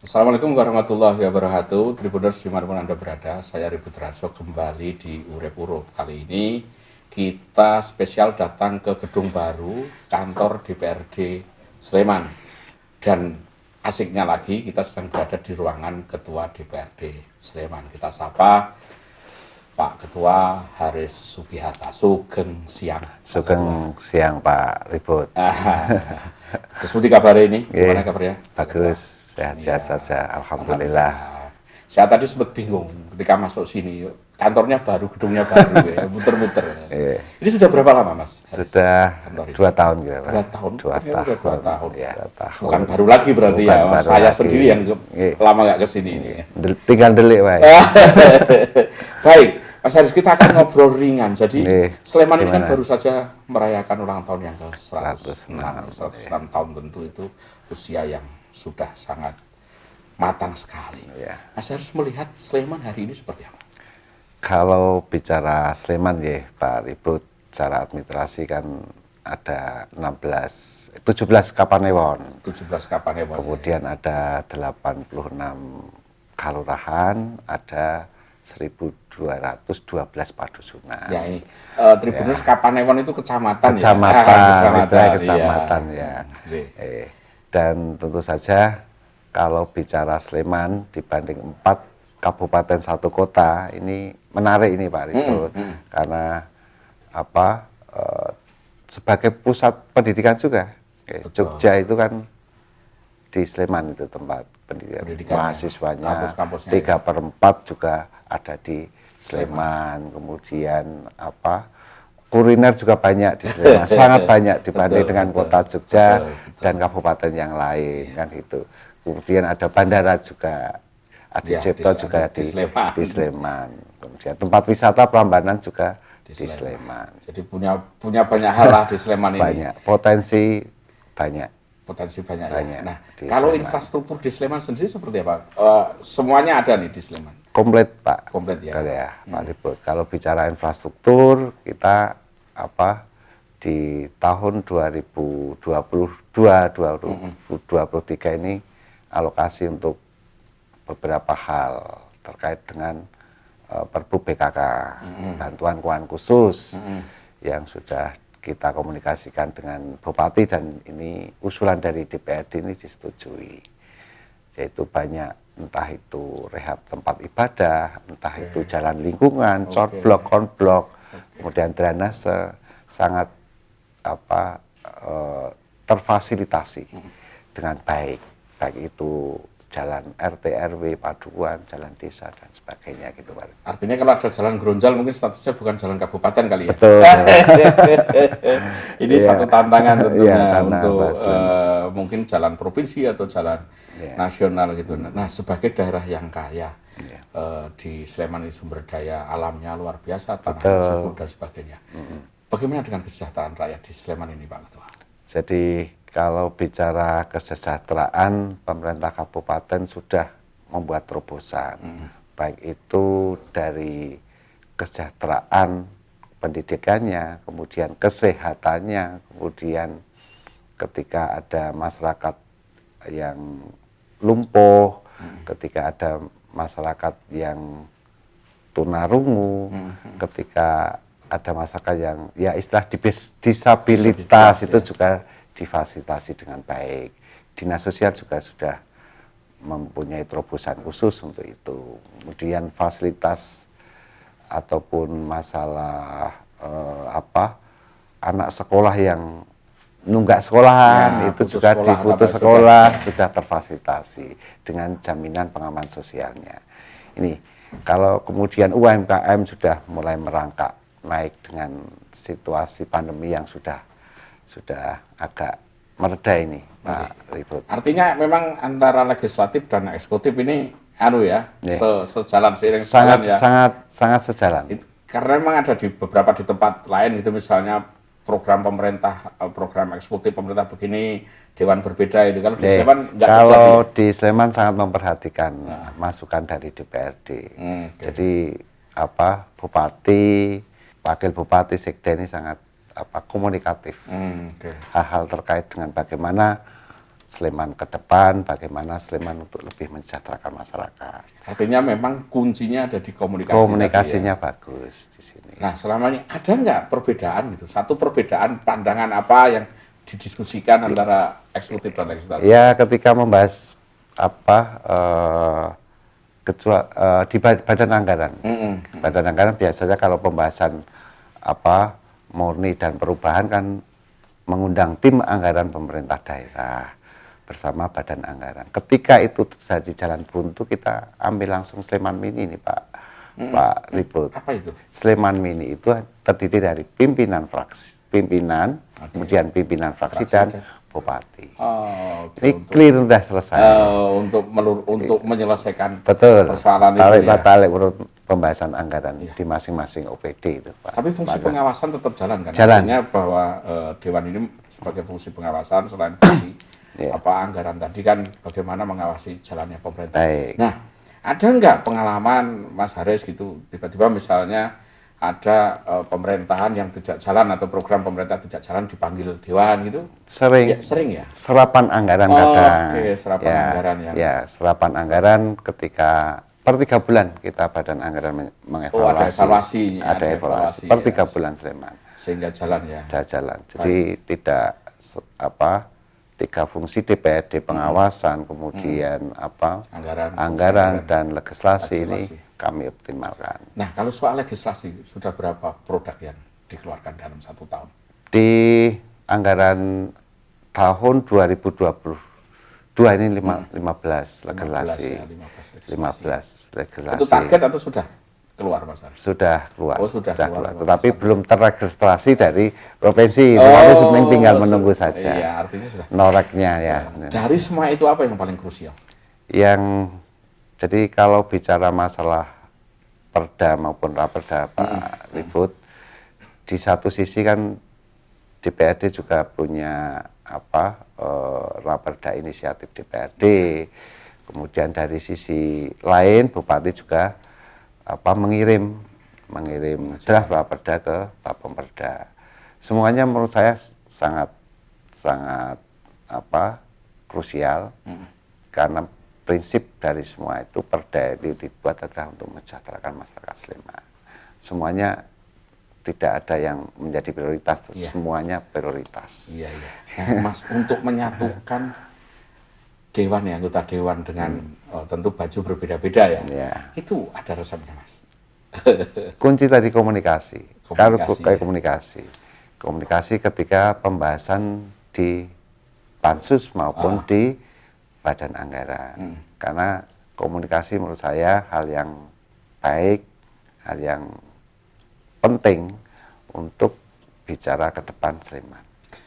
Assalamualaikum warahmatullahi wabarakatuh. Tribuners dimanapun Anda berada, saya Ribut Ranso kembali di Urep Urup. Kali ini kita spesial datang ke gedung baru kantor DPRD Sleman. Dan asiknya lagi kita sedang berada di ruangan Ketua DPRD Sleman. Kita sapa Pak Ketua Haris Sugiharta. Sugeng siang. Sugeng siang Pak Ribut. Terus seperti kabar ini? Gimana kabarnya? Bagus, sehat-sehat saja, alhamdulillah. Saya tadi sempat bingung ketika masuk sini, kantornya baru, gedungnya baru, ya, muter-muter. Ini sudah berapa lama, Mas? Sudah 2 tahun kira. 2 tahun? Ternyata udah 2 tahun. Ya, 2 tahun. Bukan baru lagi berarti. Bukan ya, baru saya lagi. Sendiri yang lama nggak kesini. Tinggal delik, Pak. Baik, Mas Haris, kita akan ngobrol ringan. Jadi Sleman ini kan gimana? baru saja merayakan ulang tahun yang ke-106. 106 tahun tentu itu usia yang sudah sangat matang sekali. Ya. Mas Haris melihat Sleman hari ini seperti apa? Kalau bicara Sleman ya Pak Ribut, secara administrasi kan ada 17 Kapanewon. 17 Kapanewon. Kemudian ada 86 kalurahan, ada 1.212 padusunan. Ya ini Tribuners Kapanewon itu kecamatan, kecamatan ya. Iya. Dan tentu saja kalau bicara Sleman dibanding 4 kabupaten 1 kota, ini menarik ini Pak Ribut. Karena sebagai pusat pendidikan juga. Jogja itu kan di Sleman itu tempat pendidikan mahasiswanya, 3/4 juga ada di Sleman. Kemudian kuliner juga banyak di Sleman, sangat banyak dibanding dengan kota Jogja dan kabupaten yang lain kan gitu. Kemudian ada bandara juga, Adi Cipto juga di Sleman. Kemudian tempat wisata Prambanan juga di Sleman. Jadi punya banyak hal lah di Sleman ini. Banyak potensi banyak. Ya. Nah, kalau Sleman. Infrastruktur di Sleman sendiri seperti apa? Semuanya ada nih di Sleman. Komplit Pak. Komplit ya. Pak Ribut. Kalau bicara infrastruktur, kita di tahun 2023 ini alokasi untuk beberapa hal terkait dengan Perbu BKK, bantuan keuangan khusus yang sudah kita komunikasikan dengan Bupati dan ini usulan dari DPRD ini disetujui. Yaitu banyak, entah itu rehab tempat ibadah, entah itu jalan lingkungan, short block, konblok, kemudian drainase sangat terfasilitasi dengan baik itu jalan RT RW, paduan, jalan desa dan sebagainya gitu Pak. Artinya kalau ada jalan Gronjal mungkin statusnya bukan jalan kabupaten kali ya. Betul. Ini satu tantangan tentunya untuk mungkin jalan provinsi atau jalan nasional gitu. Nah, sebagai daerah yang kaya di Sleman ini sumber daya alamnya luar biasa, tanah subur dan sebagainya. Bagaimana dengan kesejahteraan rakyat di Sleman ini Pak Ketua? Jadi kalau bicara kesejahteraan, pemerintah kabupaten sudah membuat terobosan, baik itu dari kesejahteraan pendidikannya, kemudian kesehatannya, kemudian ketika ada masyarakat yang lumpuh, ketika ada masyarakat yang tunarungu, ketika ada masyarakat yang ya istilah disabilitas itu juga difasilitasi dengan baik. Dinas sosial juga sudah mempunyai terobosan khusus untuk itu. Kemudian fasilitas ataupun masalah anak sekolah yang nunggak sekolahan itu juga diputus sekolah sudah terfasilitasi dengan jaminan pengaman sosialnya. Ini kalau kemudian UMKM sudah mulai merangkak naik dengan situasi pandemi yang sudah agak mereda ini Pak Ribut. Artinya memang antara legislatif dan eksekutif ini sejalan seiring ya. Sangat sejalan. Karena memang ada di beberapa di tempat lain gitu, misalnya program pemerintah, program eksekutif pemerintah begini, dewan berbeda itu. Kalau di Sleman nggak terjadi. Kalau di Sleman sangat memperhatikan masukan dari DPRD. Jadi bupati, wakil bupati, sekda ini sangat komunikatif. Hal-hal terkait dengan bagaimana Sleman ke depan, bagaimana Sleman untuk lebih mensejahterakan masyarakat. Artinya memang kuncinya ada di komunikasi. Komunikasinya bagus di sini. Nah, selama ini ada nggak perbedaan gitu? Satu perbedaan pandangan apa yang didiskusikan antara eksekutif dan legislatif? Ya, ketika membahas di badan anggaran. Badan anggaran biasanya kalau pembahasan murni dan perubahan kan mengundang tim anggaran pemerintah daerah bersama badan anggaran. Ketika itu terjadi jalan buntu, kita ambil langsung Sleman Mini ini, Pak Ribut. Apa itu? Sleman Mini itu terdiri dari pimpinan fraksi, kemudian pimpinan fraksi dan bupati. Ini clear udah selesai. Untuk menyelesaikan persoalan itu tarik urut pembahasan anggaran di masing-masing OPD itu, Pak. Tapi fungsi pengawasan tetap jalan kan? Jalan. Artinya bahwa Dewan ini sebagai fungsi pengawasan selain fungsi anggaran tadi kan bagaimana mengawasi jalannya pemerintah. Baik. Nah, ada nggak pengalaman Mas Haris gitu tiba-tiba misalnya ada pemerintahan yang tidak jalan atau program pemerintah tidak jalan dipanggil Dewan gitu? Sering. Ya, sering ya? Serapan anggaran kadang. Oke, serapan anggaran ya. Ya, serapan anggaran ketika per 3 bulan kita badan anggaran mengevaluasi. Ada evaluasi. Ada evaluasi. Per 3 bulan Sleman. Sehingga jalan ya. Sudah jalan. Jadi tidak 3 fungsi DPRD pengawasan, kemudian anggaran dan legislasi ini kami optimalkan. Nah, kalau soal legislasi sudah berapa produk yang dikeluarkan dalam 1 tahun? Di anggaran tahun 2022 ini 15 legislasi. 15 legislasi. Itu target atau sudah keluar, Mas Haris? Sudah keluar. Oh, sudah keluar. Tetapi belum terregistrasi dari provinsi. Tapi sebenarnya tinggal menunggu saja. Iya, artinya sudah. Noreknya ya. Dari semua itu apa yang paling krusial? Jadi kalau bicara masalah perda maupun raperda Pak Ribut, di satu sisi kan DPRD juga punya raperda inisiatif DPRD. Kemudian dari sisi lain Bupati juga mengirim draft raperda ke Bapemperda. Semuanya menurut saya sangat krusial karena prinsip dari semua itu perda itu dibuat adalah untuk mensejahterakan masyarakat Sleman. Semuanya tidak ada yang menjadi prioritas, semuanya prioritas. Iya. Nah, Mas, untuk menyatukan Dewan ya, anggota Dewan dengan tentu baju berbeda-beda ya. Itu ada resepnya, Mas. Kunci tadi komunikasi. Komunikasi ketika pembahasan di pansus maupun di badan anggaran. Karena komunikasi menurut saya hal yang baik, hal yang penting untuk bicara ke depan Sleman.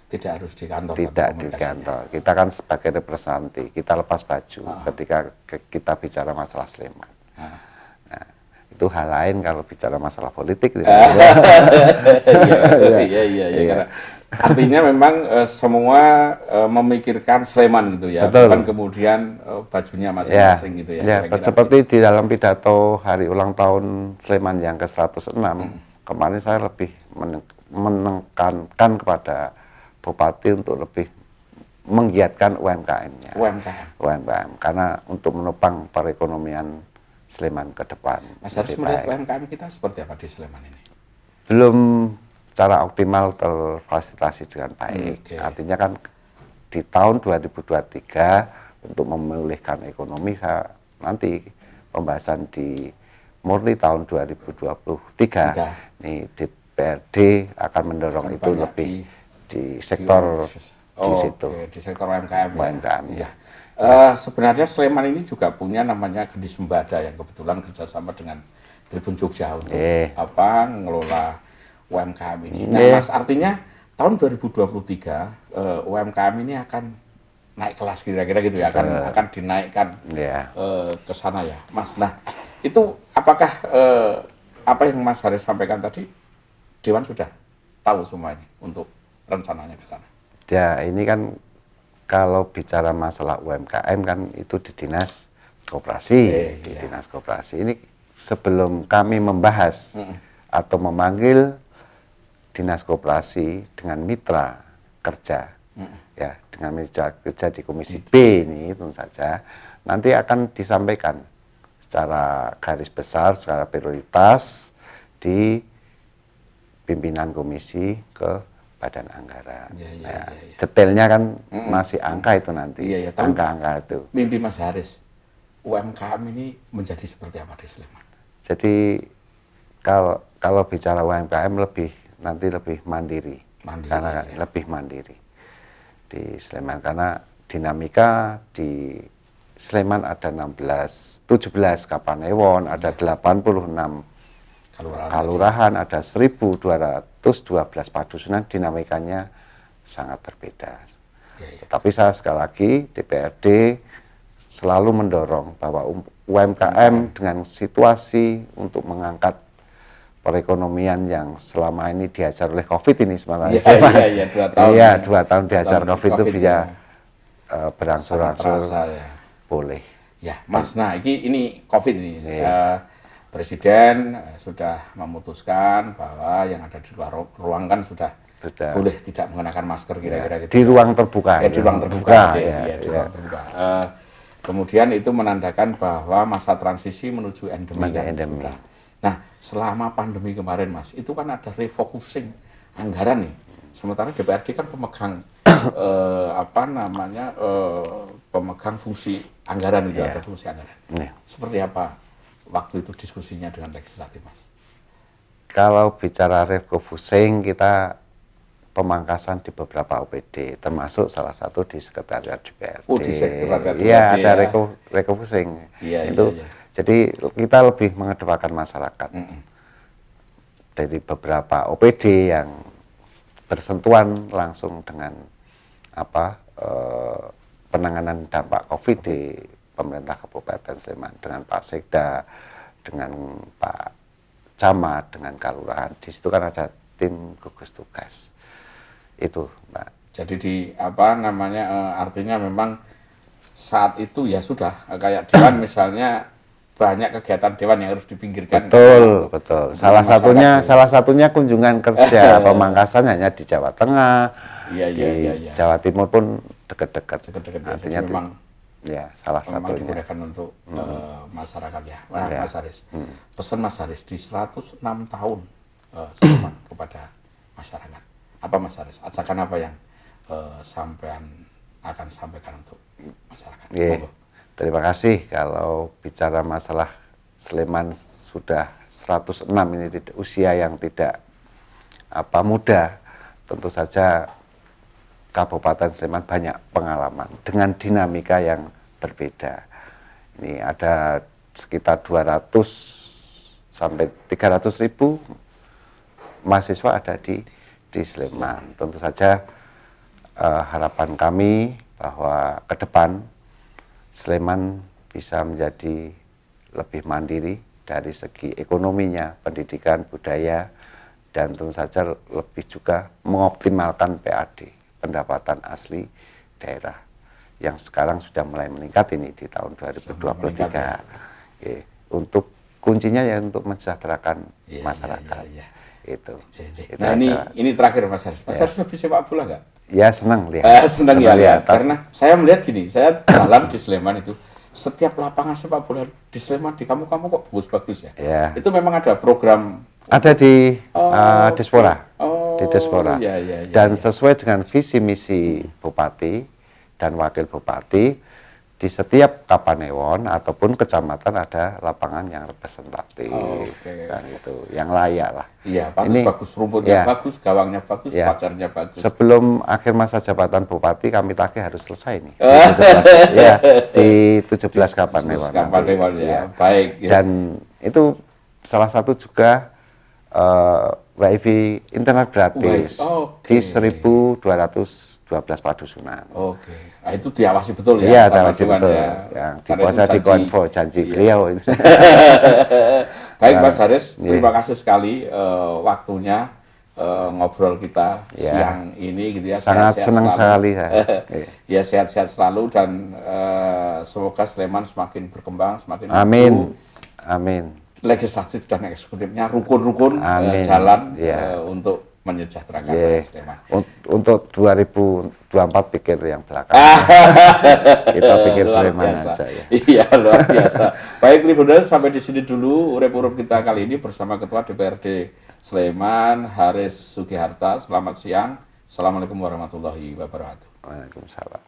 Tidak harus di kantor. Tidak di kantor. Kita kan sebagai representanti, kita lepas baju ketika kita bicara masalah Sleman. Nah, itu hal lain kalau bicara masalah politik. Iya. Artinya memang semua memikirkan Sleman gitu ya. Betul. Bukan kemudian bajunya masing-masing gitu ya. Seperti di dalam pidato hari ulang tahun Sleman yang ke-106, kemarin saya lebih menekankan kepada Bupati untuk lebih menggiatkan UMKM-nya. UMKM, karena untuk menopang perekonomian Sleman ke depan. Mas harus melihat UMKM kita seperti apa di Sleman ini? Belum secara optimal terfasilitasi dengan baik. Artinya kan di tahun 2023 untuk memulihkan ekonomi, nanti pembahasan di murni tahun 2023 ini DPRD akan mendorong itu lebih di sektor di situ. Di sektor UMKM. Ya. Sebenarnya Sleman ini juga punya namanya Gendi Sembada yang kebetulan kerjasama dengan Tribun Jogja untuk mengelola UMKM ini. Nah, Mas, artinya tahun 2023 UMKM ini akan naik kelas kira-kira gitu ya, akan dinaikkan ke sana ya, Mas. Nah, itu apakah apa yang Mas Haris sampaikan tadi Dewan sudah tahu semua ini untuk rencananya ke sana? Ya, ini kan kalau bicara masalah UMKM kan itu di Dinas Koperasi. Dinas Koperasi. Ini sebelum kami membahas atau memanggil Dinas Koperasi dengan mitra kerja, ya dengan mitra kerja di Komisi B ini tentu saja nanti akan disampaikan secara garis besar, secara prioritas di pimpinan komisi ke Badan Anggaran. Detailnya kan masih angka itu nanti, angka-angka itu. Mimpi Mas Haris, UMKM ini menjadi seperti apa di Sleman? Jadi kalau bicara UMKM nanti lebih mandiri karena ya. Lebih mandiri di Sleman karena dinamika di Sleman ada 17 Kapanewon, ada 86 kalurahan, ada 1.212 padusunan, dinamikanya sangat berbeda. Tapi saya sekali lagi DPRD selalu mendorong bahwa UMKM dengan situasi untuk mengangkat perekonomian yang selama ini diajar oleh COVID ini sebenarnya. Iya, 2 tahun diajar COVID itu bisa berangsur-angsur boleh. Ya, Mas, nah ini COVID ini. Presiden sudah memutuskan bahwa yang ada di luar ruang kan sudah boleh tidak mengenakan masker kira-kira gitu. Di ruang terbuka. Di ruang terbuka. Di ruang terbuka. Kemudian itu menandakan bahwa masa transisi menuju endemi. Sudah. Nah, selama pandemi kemarin, Mas, itu kan ada refocusing anggaran nih. Sementara DPRD kan pemegang pemegang fungsi anggaran itu, ada fungsi anggaran. Seperti apa waktu itu diskusinya dengan legislatif, Mas? Kalau bicara refocusing, kita pemangkasan di beberapa OPD, termasuk salah satu di Sekretariat DPRD. Di Sekretariat DPRD. Iya, ada refocusing. Jadi kita lebih mengedepankan masyarakat. Dari beberapa OPD yang bersentuhan langsung dengan penanganan dampak COVID di pemerintah Kabupaten Sleman, dengan Pak Sekda, dengan Pak Camat, dengan Kalurahan. Di situ kan ada tim gugus tugas. Itu, Mbak. Jadi artinya memang saat itu ya sudah kayak dewan misalnya banyak kegiatan dewan yang harus dipinggirkan. Betul. Salah satunya kunjungan kerja pemangkasan hanya di Jawa Tengah. Di Jawa Timur pun dekat-dekat. Artinya memang salah satunya digunakan untuk masyarakat ya. Nah, Mas Haris, pesan Mas Haris di 106 tahun Sleman kepada masyarakat. Apa Mas Haris? Ajakan apa yang akan sampaikan untuk masyarakat? Terima kasih. Kalau bicara masalah Sleman sudah 106 ini usia yang tidak muda, tentu saja Kabupaten Sleman banyak pengalaman dengan dinamika yang berbeda. Ini ada sekitar 200 sampai 300 ribu mahasiswa ada di Sleman. Tentu saja harapan kami bahwa ke depan Sleman bisa menjadi lebih mandiri dari segi ekonominya, pendidikan, budaya, dan tentu saja lebih juga mengoptimalkan PAD, pendapatan asli daerah, yang sekarang sudah mulai meningkat ini di tahun 2023. Untuk kuncinya ya untuk mensejahterakan masyarakat. Itu. Nah ini terakhir Mas Haris. Mas Haris habis sepak bola nggak? Ya senang lihat. Senang ya lihat. Karena saya melihat gini, saya jalan di Sleman itu, setiap lapangan sepak bola di Sleman di kamu-kamu kok bagus-bagus ya. Itu memang ada program. Ada di Dispora. Di Dispora. Dan sesuai dengan visi misi Bupati dan Wakil Bupati, di setiap Kapanewon ataupun kecamatan ada lapangan yang representatif, dan itu yang layak lah. Iya, bagus, rumputnya bagus, gawangnya bagus, pagarnya bagus. Sebelum akhir masa jabatan Bupati, kami tagih harus selesai nih. Di 17 Kapanewon. Baik. Dan itu salah satu juga WiFi internet gratis di 1.212 padusunan. Nah, itu diawasi betul ya? Iya, diawasi betul. Yang dikuasa di konvo, janji beliau. Baik Mas Haris, terima kasih sekali waktunya ngobrol kita siang ini gitu ya. Sangat senang sekali ya, sehat-sehat selalu dan semoga Sleman semakin berkembang, semakin maju. Amin. Legislatif dan eksekutifnya rukun-rukun jalan untuk menyejahterakan rakyat Sleman. Untuk 2024 pikir yang belakang. Kita pikir Sleman aja ya. Iya, luar biasa. Baik Tribuners, sampai di sini dulu urip-urip kita kali ini bersama Ketua DPRD Sleman, Haris Sugiharta. Selamat siang. Assalamualaikum warahmatullahi wabarakatuh. Waalaikumsalam.